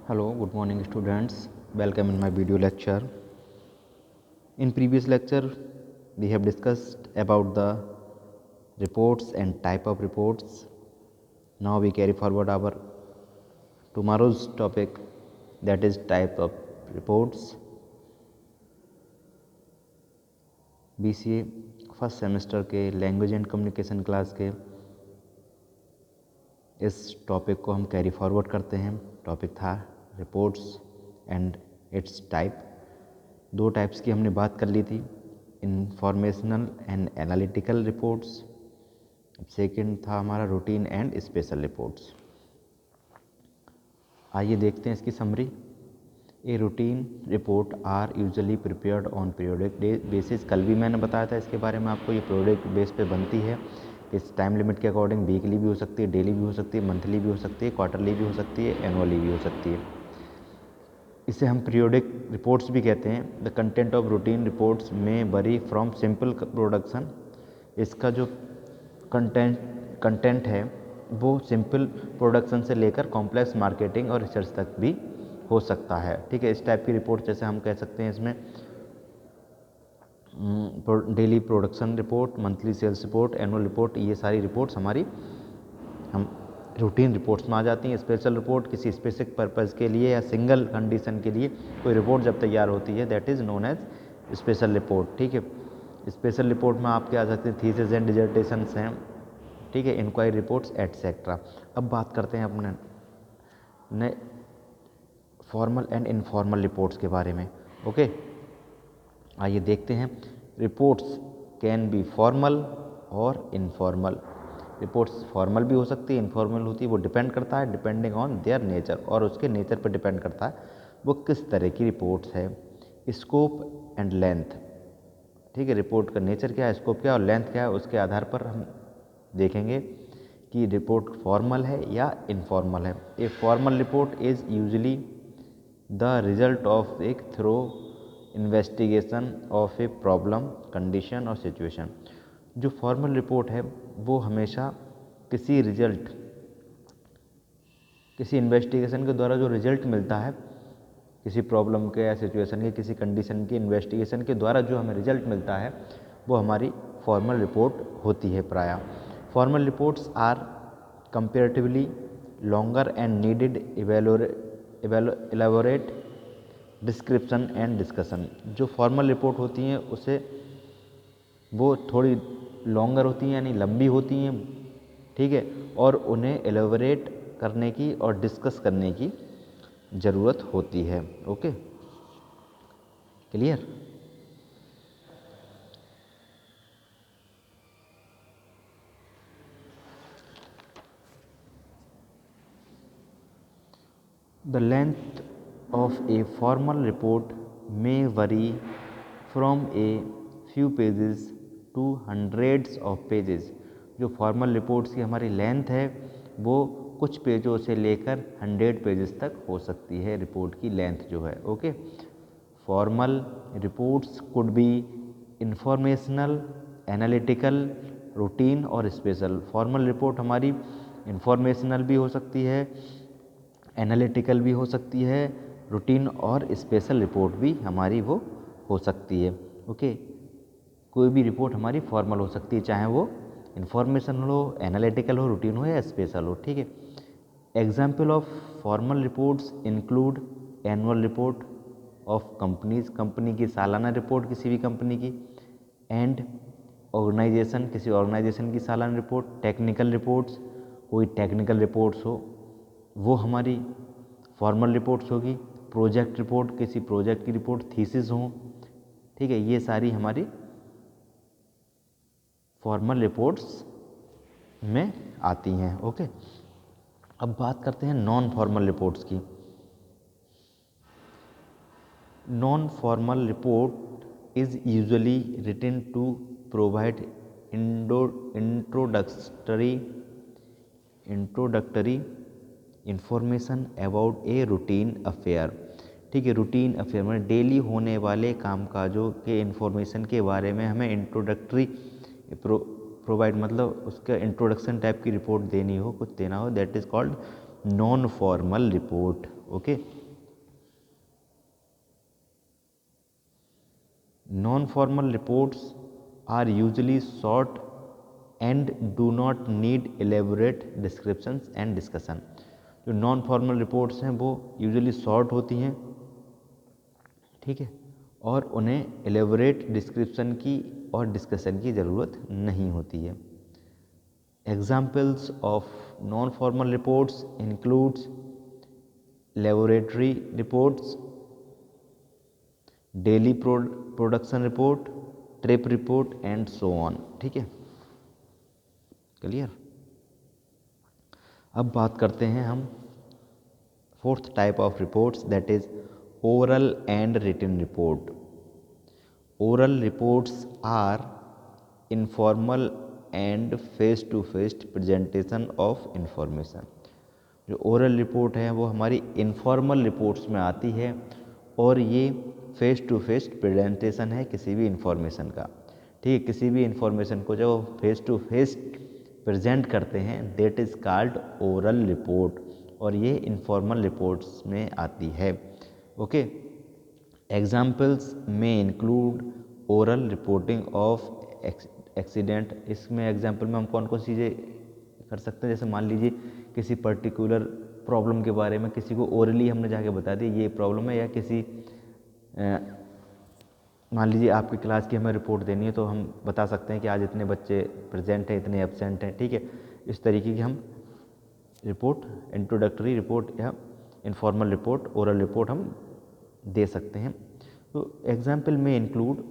Hello, good morning students. Welcome in my video lecture. In previous lecture, we have discussed about the reports and type of reports. Now we carry forward our tomorrow's topic, that is type of reports. BCA first semester के language and communication class के इस topic को हम carry forward करते हैं। Topic था reports and it's type. दो types की हमने बात कर ली थी, informational and analytical reports. Second था हमारा रूटीन एंड स्पेशल रिपोर्ट्स। आइए देखते हैं इसकी summary. A routine report are usually prepared on periodic basis. कल भी मैंने बताया था इसके बारे में आपको, ये पीरियोडिक बेस पे बनती है। इस टाइम लिमिट के अकॉर्डिंग वीकली भी हो सकती है, डेली भी हो सकती है, मंथली भी हो सकती है, क्वार्टरली भी हो सकती है, एनुअली भी हो सकती है। इसे हम पीरियोडिक रिपोर्ट्स भी कहते हैं। The content of routine reports में वरी फ्रॉम सिंपल प्रोडक्शन। इसका जो कंटेंट है वो सिंपल प्रोडक्शन से लेकर कॉम्प्लेक्स मार्केटिंग और रिसर्च तक भी हो सकता है। ठीक है, इस टाइप की रिपोर्ट जैसे हम कह सकते हैं इसमें daily production report, monthly sales report, annual report, ये सारी रिपोर्ट्स हमारी हम रूटीन रिपोर्ट्स में आ जाती हैं। स्पेशल रिपोर्ट किसी स्पेसिफिक पर्पज़ के लिए या सिंगल कंडीशन के लिए कोई रिपोर्ट जब तैयार होती है, that is known as special report. ठीक है, स्पेशल रिपोर्ट में आप क्या आ सकते हैं, थीसिस एंड डिसर्टेशंस हैं, ठीक है, इंक्वायरी रिपोर्ट्स एटसेट्रा। अब बात करते हैं अपने नए फॉर्मल एंड इनफॉर्मल रिपोर्ट्स के बारे में। ओके, आइए देखते हैं। रिपोर्ट्स कैन बी फॉर्मल और इनफॉर्मल। रिपोर्ट्स फॉर्मल भी हो सकती है, इनफॉर्मल होती है, वो डिपेंड करता है डिपेंडिंग ऑन देयर नेचर, और उसके नेचर पर डिपेंड करता है वो किस तरह की रिपोर्ट्स है। स्कोप एंड लेंथ, ठीक है, रिपोर्ट का नेचर क्या है, स्कोप क्या है और लेंथ क्या है, उसके आधार पर हम देखेंगे कि रिपोर्ट फॉर्मल है या इनफॉर्मल है। A formal report is usually the result of एक thorough investigation of a problem, condition और सिचुएशन। जो फॉर्मल रिपोर्ट है वो हमेशा किसी इन्वेस्टिगेशन के द्वारा जो रिजल्ट मिलता है, किसी प्रॉब्लम के या सिचुएशन के, किसी कंडीशन की इन्वेस्टिगेशन के द्वारा जो हमें रिजल्ट मिलता है वो हमारी फॉर्मल रिपोर्ट होती है प्रायः। Formal reports are comparatively longer and needed elaborate description and discussion. जो फॉर्मल रिपोर्ट होती हैं उसे वो थोड़ी लॉन्गर होती हैं यानी लंबी होती हैं, ठीक है, और उन्हें एलाबोरेट करने की और डिस्कस करने की ज़रूरत होती है। Okay, clear. The length of a formal report may vary from a few pages to hundreds of pages। जो फॉर्मल रिपोर्ट्स की हमारी लेंथ है वो कुछ पेजों से लेकर 100 पेजेस तक हो सकती है, रिपोर्ट की लेंथ जो है। Okay, formal reports could be informational, analytical, routine और स्पेशल। फॉर्मल रिपोर्ट हमारी इंफॉर्मेशनल भी हो सकती है, एनालिटिकल भी हो सकती है, रूटीन और स्पेशल रिपोर्ट भी हमारी वो हो सकती है। ओके, कोई भी रिपोर्ट हमारी फॉर्मल हो सकती है, चाहे वो इंफॉर्मेशनल हो, एनालिटिकल हो, रूटीन हो या स्पेशल हो। ठीक है, example of formal reports include annual report of companies, company की सालाना रिपोर्ट किसी भी कंपनी की, एंड ऑर्गेनाइजेशन, किसी ऑर्गेनाइजेशन की सालाना रिपोर्ट, टेक्निकल रिपोर्ट्स, कोई टेक्निकल रिपोर्ट्स हो वो हमारी फॉर्मल रिपोर्ट्स होगी, प्रोजेक्ट रिपोर्ट, किसी प्रोजेक्ट की रिपोर्ट, थीसिस हो, ठीक है, ये सारी हमारी फॉर्मल रिपोर्ट्स में आती हैं। ओके, अब बात करते हैं नॉन फॉर्मल रिपोर्ट्स की। Non formal report is usually written to provide introductory information about a routine affair. ठीक है, रूटीन अफेयर मतलब डेली होने वाले कामकाजों के इंफॉर्मेशन के बारे में हमें इंट्रोडक्टरी प्रोवाइड, मतलब उसका इंट्रोडक्शन टाइप की रिपोर्ट देनी हो, कुछ देना हो, that is called non formal report. Okay, non formal reports are usually short and do not need elaborate descriptions and discussion. जो नॉन फॉर्मल रिपोर्ट्स हैं वो यूजुअली शॉर्ट होती हैं, ठीक है, और उन्हें एलेबोरेट डिस्क्रिप्शन की और डिस्कशन की ज़रूरत नहीं होती है। Examples of non formal reports includes laboratory reports, daily production report, trip report and so on. ठीक है, क्लियर। अब बात करते हैं हम fourth type of reports, that is oral and written report. Oral reports are informal and face to face presentation of information. जो oral report है वो हमारी इनफॉर्मल रिपोर्ट्स में आती है और ये फेस टू फेस प्रेजेंटेशन है किसी भी इंफॉर्मेशन का। ठीक है, किसी भी इंफॉर्मेशन को जब फेस टू फेस प्रेजेंट करते हैं that is called oral report, और ये इनफॉर्मल रिपोर्ट्स में आती है। ओके, एग्जाम्पल्स में include oral reporting of accident. इसमें एग्जाम्पल में हम कौन कौन सी चीज़ें कर सकते हैं, जैसे मान लीजिए किसी पर्टिकुलर प्रॉब्लम के बारे में किसी को ओरली हमने जाके बता दी ये प्रॉब्लम है, या किसी मान लीजिए आपकी क्लास की हमें रिपोर्ट देनी है तो हम बता सकते हैं कि आज इतने बच्चे प्रेजेंट हैं, इतने एब्सेंट हैं। ठीक है, इस तरीके की हम रिपोर्ट, इंट्रोडक्टरी रिपोर्ट या इनफॉर्मल रिपोर्ट, ओरल रिपोर्ट हम दे सकते हैं। तो एग्जाम्पल में include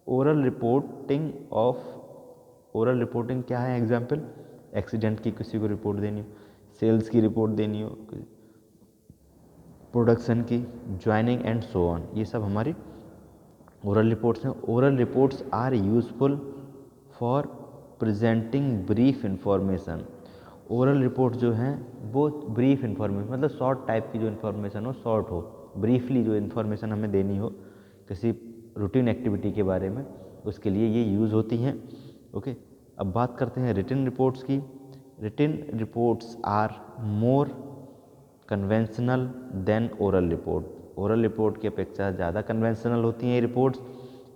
oral reporting of, oral reporting क्या है एग्जाम्पल, एक्सीडेंट की किसी को रिपोर्ट देनी हो, सेल्स की रिपोर्ट देनी हो, प्रोडक्शन की, ज्वाइनिंग एंड सो ऑन, ये सब हमारी ओरल रिपोर्ट्स हैं। Oral reports are useful for presenting brief information. Oral report जो हैं वो ब्रीफ इंफॉर्मेशन मतलब शॉर्ट टाइप की जो इन्फॉर्मेशन हो, शॉर्ट हो, ब्रीफली जो इन्फॉर्मेशन हमें देनी हो किसी रूटीन एक्टिविटी के बारे में, उसके लिए ये यूज़ होती हैं। ओके, अब बात करते हैं रिटन रिपोर्ट्स की। Written reports are more conventional than oral report. Oral report की अपेक्षा ज़्यादा कन्वेंशनल होती हैं ये reports.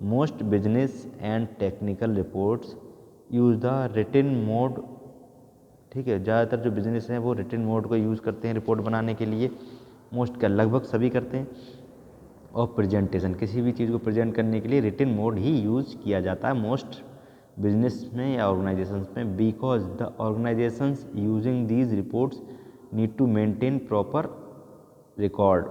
Most business and technical reports use the written mode. ठीक है, ज़्यादातर जो बिजनेस हैं वो रिटन मोड को यूज़ करते हैं रिपोर्ट बनाने के लिए, मोस्ट क्या लगभग सभी करते हैं। और प्रेजेंटेशन, किसी भी चीज़ को प्रेजेंट करने के लिए रिटन मोड ही यूज़ किया जाता है मोस्ट बिजनेस में या ऑर्गेनाइजेशंस में, because the organisations using these reports need to maintain proper record.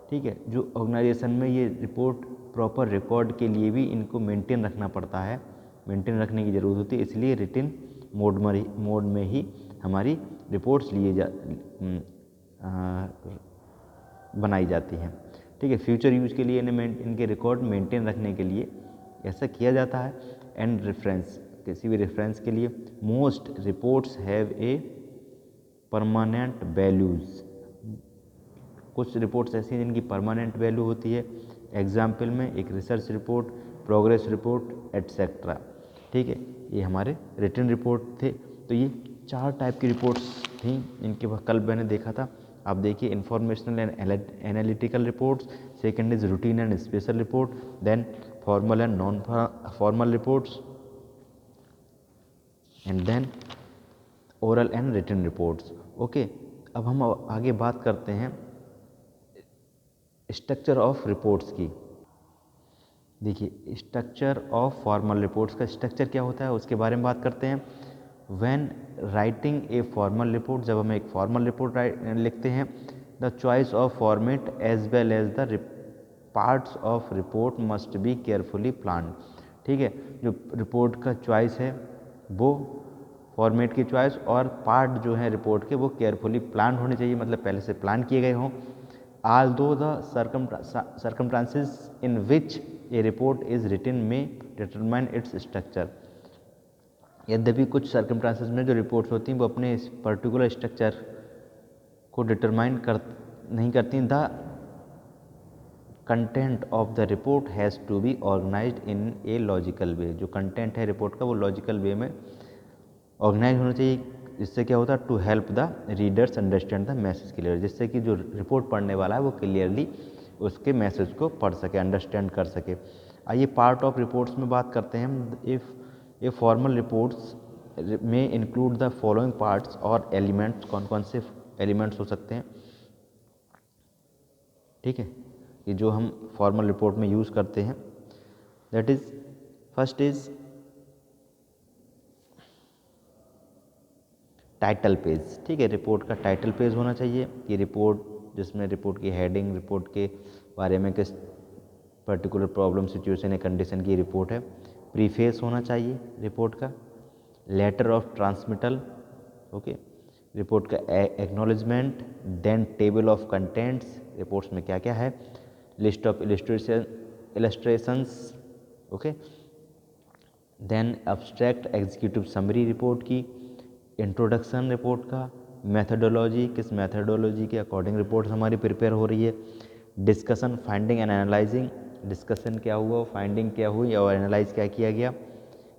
ठीक है, जो ऑर्गेनाइजेशन में ये रिपोर्ट प्रॉपर रिकॉर्ड के लिए भी इनको मेंटेन रखना पड़ता है, मेंटेन रखने की ज़रूरत होती है, इसलिए रिटन मोड में ही हमारी रिपोर्ट्स बनाई जाती हैं। ठीक है, फ्यूचर यूज के लिए इनके रिकॉर्ड मेंटेन रखने के लिए ऐसा किया जाता है। एंड रेफरेंस, किसी भी रेफरेंस के लिए most reports have a permanent values. कुछ रिपोर्ट्स ऐसी हैं जिनकी परमानेंट वैल्यू होती है, एग्जाम्पल में एक research report, progress report etcetera. ठीक है, ये हमारे रिटन रिपोर्ट थे। तो ये 4 टाइप की रिपोर्ट्स थी, इनके कल मैंने देखा था। आप देखिए, informational and analytical reports, second is routine and special report, then formal and non formal reports, and then oral and written reports. Okay, अब हम आगे बात करते हैं स्ट्रक्चर ऑफ रिपोर्ट्स की। देखिए, स्ट्रक्चर ऑफ फॉर्मल रिपोर्ट्स का स्ट्रक्चर क्या होता है उसके बारे में बात करते हैं। When writing a formal report, जब हम एक फॉर्मल रिपोर्ट लिखते हैं, the choice of format as well as the parts of report must be carefully planned. ठीक है, जो रिपोर्ट का चॉइस है वो फॉर्मेट की चॉइस और पार्ट जो है रिपोर्ट के वो केयरफुली प्लान होने चाहिए, मतलब पहले से प्लान किए गए हों। although the circumstances in which a report is written may determine its structure। यद्यपि कुछ सर्कमस्टांसेस में जो रिपोर्ट्स होती हैं वो अपने इस पर्टिकुलर स्ट्रक्चर को डिटरमाइन नहीं करती। The content of the report has to be organised in a logical way. जो कंटेंट है रिपोर्ट का वो लॉजिकल वे में ऑर्गेनाइज होना चाहिए, इससे क्या होता है, to help the readers understand the message clear, जिससे कि जो रिपोर्ट पढ़ने वाला है वो क्लियरली उसके मैसेज को पढ़ सके, अंडरस्टैंड कर सके। आइए पार्ट ऑफ रिपोर्ट्स में बात करते हैं हम। इफ़ ए फॉर्मल रिपोर्ट्स में इंक्लूड द फॉलोइंग पार्ट्स और एलिमेंट्स, कौन कौन से एलिमेंट्स हो सकते हैं, ठीक है, कि जो हम फॉर्मल रिपोर्ट में यूज़ करते हैं। That is first is title page, ठीक है, रिपोर्ट का टाइटल पेज होना चाहिए। ये रिपोर्ट जिसमें रिपोर्ट की हेडिंग, रिपोर्ट के बारे में किस पर्टिकुलर प्रॉब्लम, सिचुएशन या कंडीशन की रिपोर्ट है। प्रीफेस होना चाहिए रिपोर्ट का। Letter of transmittal, okay, report का acknowledgement, then table of contents, reports में क्या क्या है, list of illustrations, okay, then abstract executive summary report की, इंट्रोडक्शन रिपोर्ट का, मेथडोलॉजी, किस मेथडोलॉजी के अकॉर्डिंग रिपोर्ट हमारी प्रिपेयर हो रही है, discussion, finding and analysing, discussion क्या हुआ, फाइंडिंग क्या हुई और एनालाइज क्या किया गया,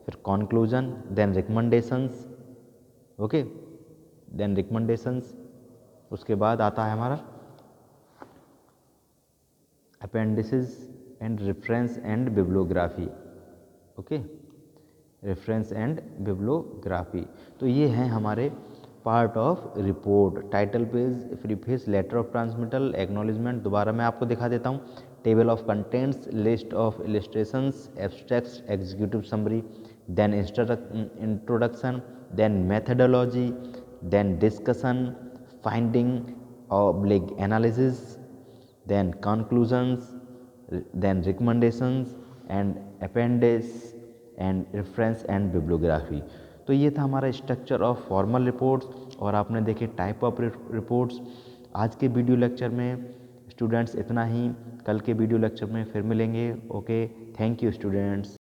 फिर conclusion, then recommendations, okay, then recommendations, उसके बाद आता है हमारा appendices and reference and bibliography, okay, reference and bibliography. तो ये हैं हमारे part of report, title page, preface, letter of transmittal, acknowledgement, दोबारा मैं आपको दिखा देता हूँ, table of contents, list of illustrations, abstracts, executive summary, then introduction, then methodology, then discussion, finding oblique analysis, then conclusions, then recommendations and appendix and reference and bibliography। तो ये था हमारा स्ट्रक्चर ऑफ फॉर्मल रिपोर्ट्स और आपने देखे type of reports. आज के video lecture में स्टूडेंट्स इतना ही, कल के वीडियो लेक्चर में फिर मिलेंगे। Okay, thank you students.